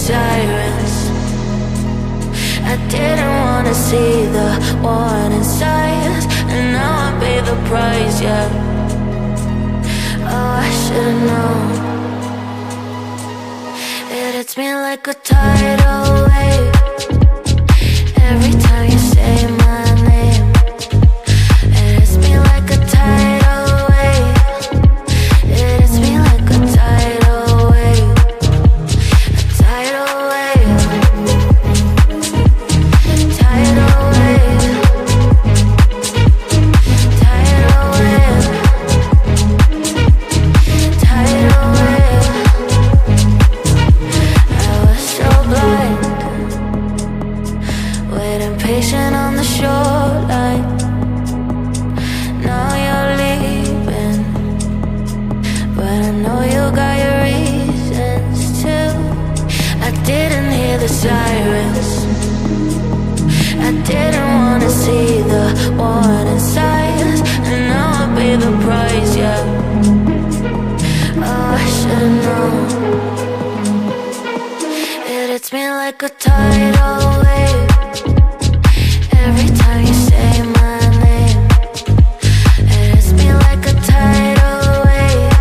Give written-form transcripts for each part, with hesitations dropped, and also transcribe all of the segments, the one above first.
sirens. I didn't wanna see the warning signs, and now I pay the price, yeah. Oh, I should've known. It hits me like a tidal wave every time you say my name. It hits me like a tidal wave. It hits me like a tidal wave. A tidal wave. Tidal wave. Tidal wave. Tidal wave. I was so blind, waiting patient on the shoreline. Now you're leaving, but I know you got your reasons too. I didn't hear the sirens. I didn't wanna see the warning signs, and now I pay the price, yeah. Oh, I should've known. It hits me like a tidal wave every time you say my name. It hits me like a tidal wave.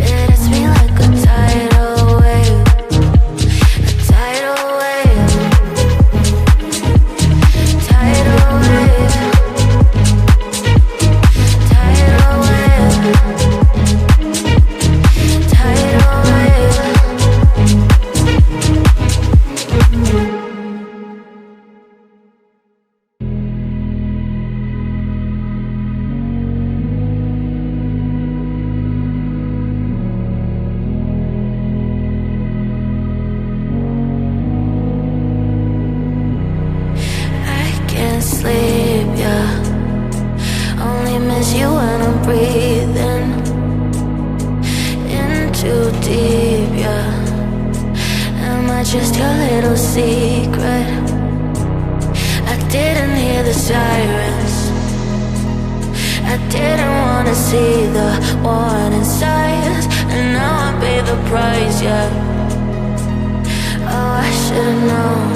It hits me like a tidal wave. A tidal wave. Tidal wave. Tidal wave. Tidal wave. I can't sleep, yeah. Only miss you when I'm breathing in too deep, yeah. Am I just your little secret? I didn't hear the sirens. I didn't wanna see the warning signs, and now I pay the price, yeah. Oh, I should've known.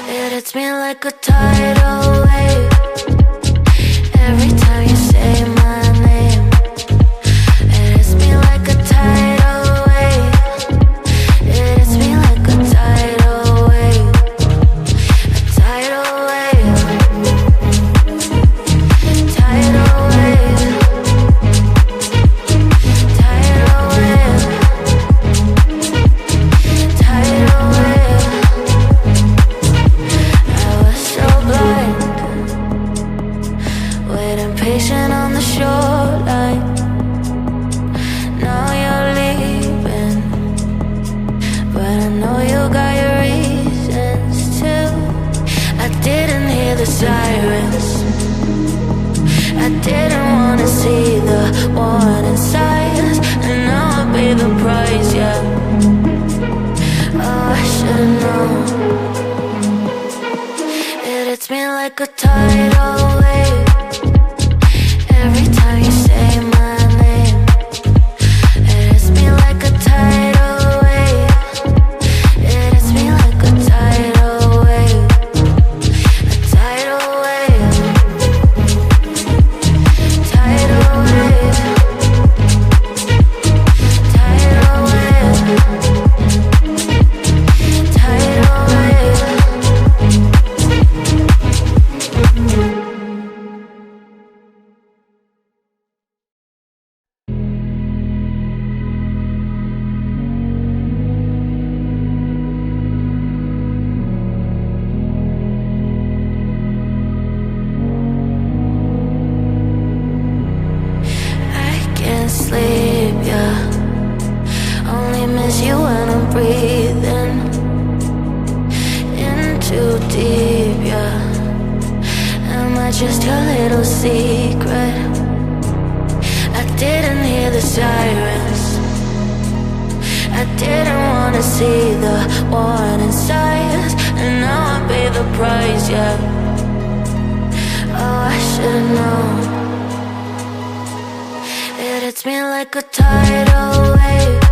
It hits me like a tidal wave every time you say my name. It hits me like a tidal wave. It hits me like a tidal wave. A tidal wave. Tidal wave. Tidal wave. Tidal wave. I was so blind, waiting patient on the shoreline. Now you're leaving, but I know you got your reasons too. I didn't hear the sirens. I didn't wanna see the warning signs, and now I pay the price, yeah. Oh, I should've known. It hits me like a tidal wave every time you say my name. It hits me like a tidal wave. It hits me like a tidal wave. A tidal wave. Tidal wave. Tidal wave. Tidal wave. I can't sleep, yeah. Only miss you when I'm breathing in too deep, yeah. Am I just your little secret? I didn't hear the sirens. I didn't wanna see the warning signs, and now I pay the price, yeah. Oh, I should've known. It hits me like a tidal wave